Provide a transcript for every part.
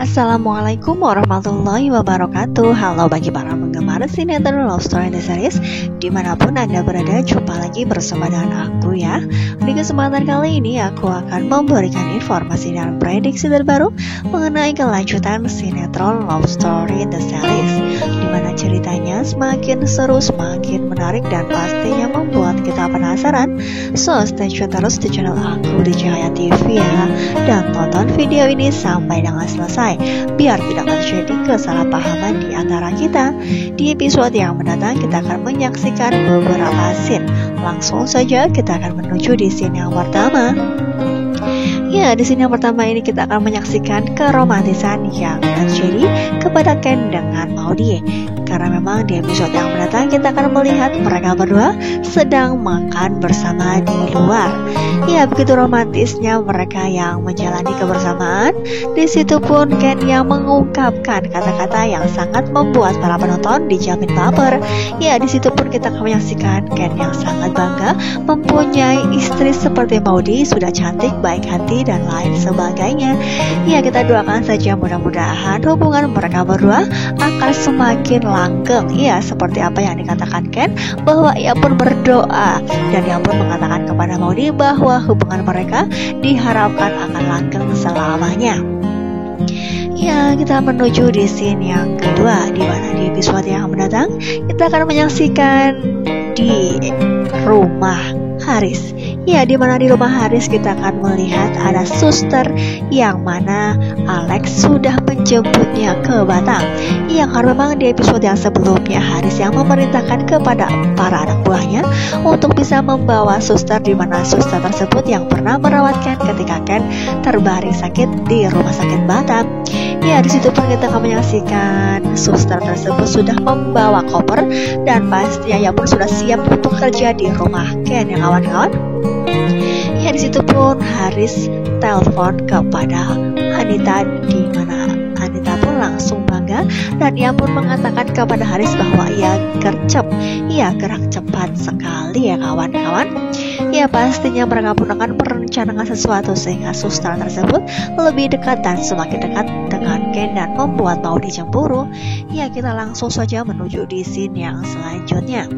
Assalamualaikum warahmatullahi wabarakatuh. Halo bagi para penggemar sinetron Love Story The Series dimanapun Anda berada, jumpa lagi bersama dengan aku ya. Di kesempatan kali ini aku akan memberikan informasi dan prediksi terbaru mengenai kelanjutan sinetron Love Story The Series, dimana ceritanya semakin seru, semakin menarik, dan pastinya membuat kita penasaran. So stay tune terus di channel aku di Cahaya TV ya, dan tonton video ini sampai dengan selesai biar tidak terjadi kesalahpahaman di antara kita. Di episode yang mendatang kita akan menyaksikan beberapa scene. Langsung saja kita akan menuju di scene yang pertama. Ya, di scene yang pertama ini kita akan menyaksikan keromantisan yang terjadi kepada Ken dengan Maudy. Karena memang di episode yang mendatang kita akan melihat mereka berdua sedang makan bersama di luar. Ya, begitu romantisnya mereka yang menjalani kebersamaan. Di situ pun Ken yang mengungkapkan kata-kata yang sangat membuat para penonton dijamin baper. Ya, di situ pun kita akan menyaksikan Ken yang sangat bangga mempunyai istri seperti Maudy, sudah cantik, baik hati, dan lain sebagainya. Ya, kita doakan saja mudah-mudahan hubungan mereka berdua akan semakin langgeng. Ya, seperti apa yang dikatakan Ken, bahwa ia pun berdoa dan ia pun mengatakan kepada Maudy bahwa hubungan mereka diharapkan akan langgeng selamanya. Ya, kita menuju di scene yang kedua, di mana di episode yang mendatang kita akan menyaksikan di rumah Haris. Ya, di mana di rumah Haris kita akan melihat ada suster yang mana Alex sudah menjemputnya ke Batam. Ya, karena memang di episode yang sebelumnya Haris yang memerintahkan kepada para anak buahnya untuk bisa membawa suster, di mana suster tersebut yang pernah merawatkan ketika Ken terbaring sakit di rumah sakit Batam. Ya, di situ pun kita akan menyaksikan suster tersebut sudah membawa koper dan pastinya ia pun sudah siap untuk kerja di rumah Ken ya kawan-kawan. Ya, di situ pun Haris telepon kepada Anita, di mana Anita pun langsung bangga dan ia pun mengatakan kepada Haris bahwa ia gercep, ia gerak cepat sekali ya kawan-kawan. Ya, pastinya mereka pun akan merencanakan sesuatu sehingga suster tersebut lebih dekat dan semakin dekat dengan Ken dan membuat Maudy cemburu. Ya, kita langsung saja menuju di scene yang selanjutnya,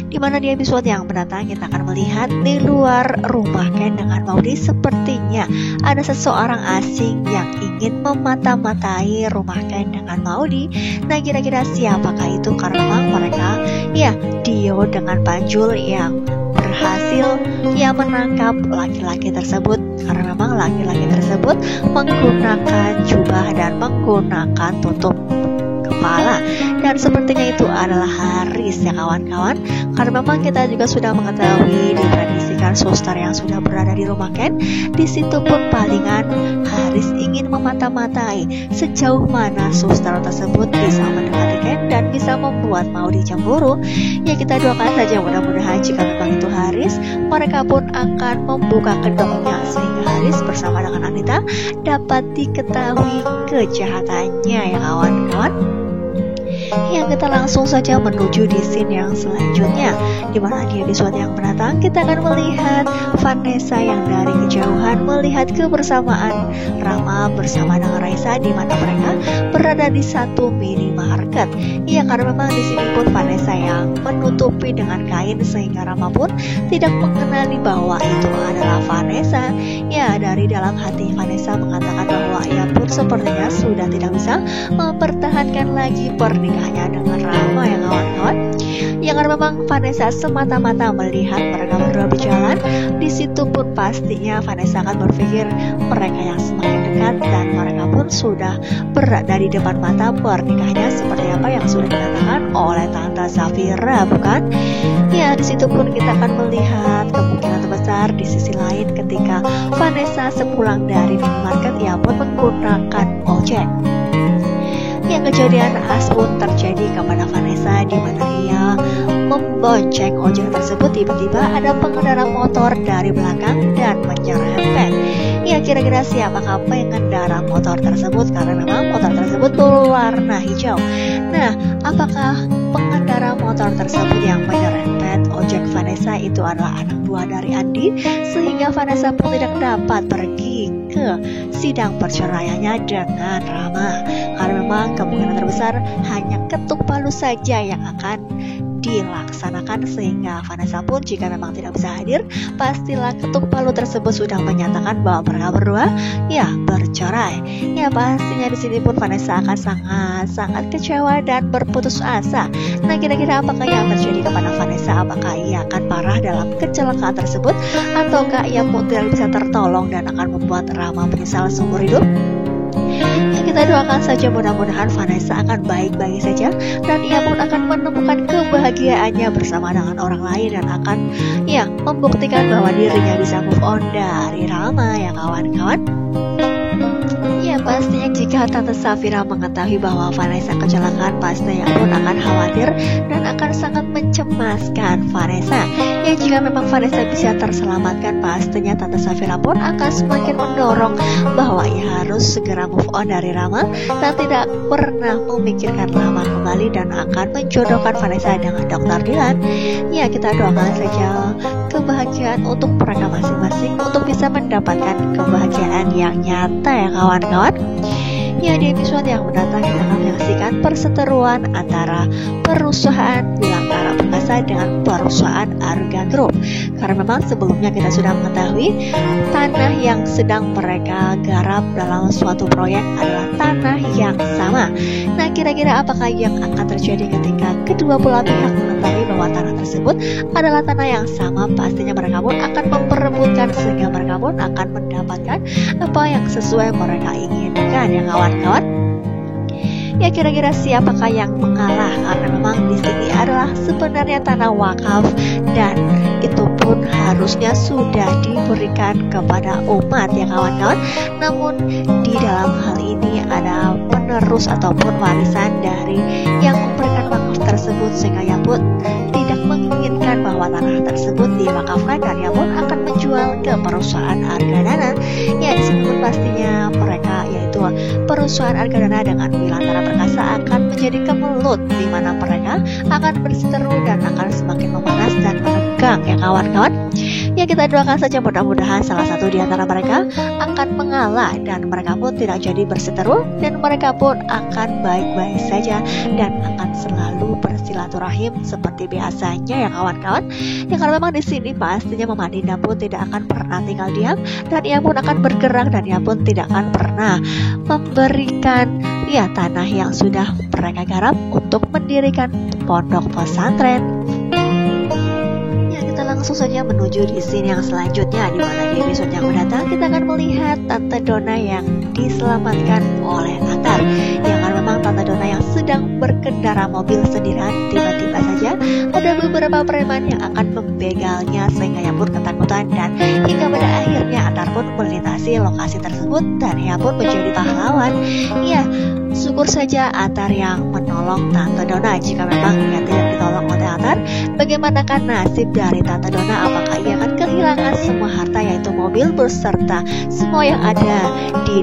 di mana di episode yang mendatang kita akan melihat di luar rumah Ken dengan Maudy sepertinya ada seseorang asing yang ingin memata-matai rumah Ken dengan Maudy. Nah, kira-kira siapakah itu? Karena memang mereka ya Dio dengan Panjul yang berhasil menangkap laki-laki tersebut, karena memang laki-laki tersebut menggunakan jubah dan menggunakan tutup kepala, dan sepertinya itu adalah Haris ya kawan-kawan. Karena memang kita juga sudah mengetahui diprediksikan suster yang sudah berada di rumah Ken. Di situ pun palingan Haris ingin memata-matai sejauh mana suster tersebut bisa mendekati Ken dan bisa membuat Maudy cemburu. Ya, kita doakan saja mudah-mudahan jika memang itu Haris, mereka pun akan membuka kedoknya sehingga Haris bersama dengan Anita dapat diketahui kejahatannya ya kawan-kawan. Ya, kita langsung saja menuju di scene yang selanjutnya, di mana di episode yang mendatang kita akan melihat Vanessa yang dari kejauhan melihat kebersamaan Rama bersama dengan Raisa, di mana mereka berada di satu minimarket. Ya, karena memang di sini pun Vanessa yang menutupi dengan kain sehingga Rama pun tidak mengenali bahwa itu adalah Vanessa. Ya, dari dalam hati Vanessa mengatakan bahwa ia pun sepertinya sudah tidak bisa mempertahankan lagi pernikahannya dengan Rama ya kawan-kawan. Ya, karena memang Vanessa semata-mata melihat mereka berdua berjalan. Di situ pun pastinya Vanessa akan berpikir mereka yang semakin dekat dan mereka pun sudah berada di depan mata pernikahannya seperti apa yang sudah dikatakan oleh Tante Zafira, bukan? Ya, di situ pun kita akan melihat kemungkinan terbesar di sisi lain ketika Vanessa sepulang dari minimarket ia pun menggunakan ojek. Yang kejadian khas pun terjadi kepada Vanessa, di mana ia membonceng ojek tersebut. Tiba-tiba ada pengendara motor dari belakang dan menyerempet. Ya, kira-kira siapakah pengendara motor tersebut? Karena memang motor tersebut berwarna hijau. Nah, apakah pengendara motor tersebut yang menyerempet ojek Vanessa itu adalah anak buah dari Andi, sehingga Vanessa pun tidak dapat pergi ke sidang perceraiannya dengan Rama, karena memang kemungkinan terbesar hanya ketuk palu saja yang akan dilaksanakan, sehingga Vanessa pun jika memang tidak bisa hadir, pastilah ketuk palu tersebut sudah menyatakan bahwa mereka berdua ya bercerai. Ya pastinya di sini pun Vanessa akan sangat kecewa dan berputus asa. Nah, kira-kira apakah yang terjadi kepada Vanessa? Apakah ia akan parah dalam kecelakaan tersebut, ataukah ia pun tidak bisa tertolong dan akan membuat Rama menyesal seumur hidup? Ya, kita doakan saja mudah-mudahan Vanessa akan baik-baik saja dan ia pun akan menemukan kebahagiaannya bersama dengan orang lain dan akan ya membuktikan bahwa dirinya bisa move on dari Rama ya kawan-kawan. Ya pastinya jika Tante Safira mengetahui bahwa Vanessa kecelakaan, pastinya pun akan khawatir dan akan sangat mencemaskan Vanessa. Ya jika memang Vanessa bisa terselamatkan, pastinya Tante Safira pun akan semakin mendorong bahwa ia harus segera move on dari Rama dan tidak pernah memikirkan Rama kembali dan akan menjodohkan Vanessa dengan Dr. Dilan. Ya kita doakan saja kebahagiaan untuk mereka masing-masing untuk bisa mendapatkan kebahagiaan yang nyata ya kawan-kawan. Ya di episode yang mendatang kita akan menyaksikan perseteruan antara perusahaan Bilantara Perkasa dengan perusahaan Arga Group, karena memang sebelumnya kita sudah mengetahui tanah yang sedang mereka garap dalam suatu proyek adalah tanah yang sama. Nah kira-kira apakah yang akan terjadi ketika kedua belah pihak mengetahui bahwa tanah tersebut adalah tanah yang sama? Pastinya mereka pun akan memperebutkan sehingga mereka pun akan mendapatkan apa yang sesuai mereka inginkan ya kawan-kawan. Ya kira-kira siapakah yang mengalah, karena memang di sini adalah sebenarnya tanah wakaf dan itu pun harusnya sudah diberikan kepada umat ya kawan-kawan. Namun di dalam hal ini ada penerus ataupun warisan dari yang memberikan wakaf tersebut, sehingga ia pun tidak menginginkan bahwa tanah tersebut diwakafkan dan ia pun akan menjual ke perusahaan Argadana. Ya di sini pun pastinya mereka yaitu perusahaan Argadana dengan Bilantara Perkasa akan menjadi kemelut, di mana mereka akan berseteru dan akan semakin memanas dan menegang ya kawan-kawan. Ya kita doakan saja mudah-mudahan salah satu di antara mereka akan mengalah dan mereka pun tidak jadi berseteru dan mereka pun akan baik-baik saja dan akan selalu bersilaturahim seperti biasanya ya kawan-kawan. Ya karena memang di sini pastinya Mama Dina pun tidak akan pernah tinggal diam dan ia pun akan bergerak dan ia pun tidak akan pernah memberikan ya tanah yang sudah mereka garap untuk mendirikan pondok pesantren. Langsung saja menuju di scene yang selanjutnya, di mana di episode yang mendatang kita akan melihat Tante Donna yang diselamatkan oleh Atar. Ya kan memang Tante Donna yang sedang berkendara mobil sendirian, tiba-tiba saja ada beberapa preman yang akan membegalnya sehingga ia pun ketakutan dan hingga pada akhirnya Atar pun melintasi lokasi tersebut dan ia pun menjadi pahlawan. Ya syukur saja Atar yang menolong Tante Donna. Jika memang ia tidak ditolong oleh Atar, bagaimanakah nasib dari Tante Donna? Apakah ia akan kehilangan semua harta yaitu mobil beserta semua yang ada di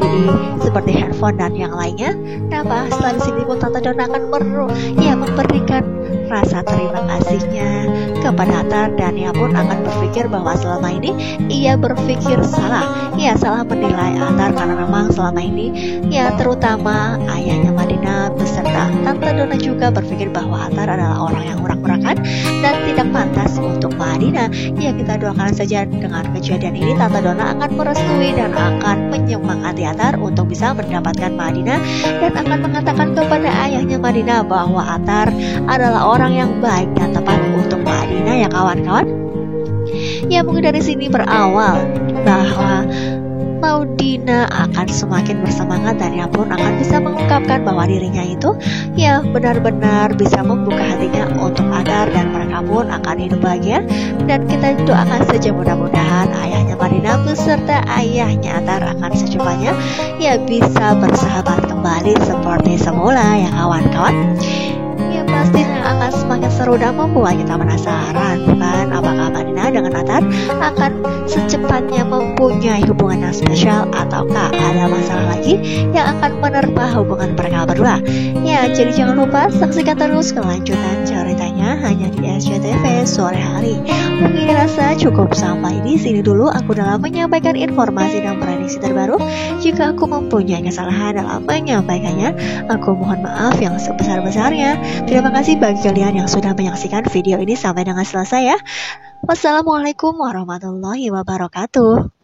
seperti handphone dan yang lainnya? Nah setelah di sini pun Tante Donna akan memberikan rasa terima kasihnya kepada Atar dan ia pun akan berpikir bahwa selama ini ia berpikir salah. Ia salah menilai Atar karena memang selama ini ya terutama ayahnya Madina beserta Tante Donna juga berpikir bahwa Atar adalah orang yang urak-urakan dan tidak pantas untuk Madina. Ya kita doakan saja dengan kejadian ini Tante Donna akan merestui dan akan menyemangati Atar untuk bisa mendapatkan Madina dan akan mengatakan kepada ayahnya Madina bahwa Atar adalah orang yang baik dan tepat untuk Madina ya kawan-kawan. Ya mungkin dari sini berawal bahwa Maudina akan semakin bersemangat dan ia pun akan bisa mengungkapkan bahwa dirinya itu ya benar-benar bisa membuka hatinya untuk Atar dan mereka pun akan hidup bahagia. Dan kita doakan saja mudah-mudahan ayahnya Madina beserta ayahnya Atar akan secepatnya ya bisa bersahabat kembali seperti semula ya kawan-kawan. Ya pastinya akan semakin seru dan membuat kita penasaran, bukan? Apakah Madinah dengan Nathan akan secepatnya mempunyai hubungan yang spesial, ataukah ada masalah lagi yang akan menerpa hubungan mereka berdua? Ya, jadi jangan lupa saksikan terus kelanjutan ceritanya hanya di SCTV sore hari. Mungkin rasa cukup sampai di sini dulu aku dalam menyampaikan informasi dan prediksi terbaru. Jika aku mempunyai kesalahan dalam menyampaikannya, aku mohon maaf yang sebesar-besarnya. Terima kasih bagi kalian yang sudah menyaksikan video ini sampai dengan selesai ya. Wassalamualaikum warahmatullahi wabarakatuh.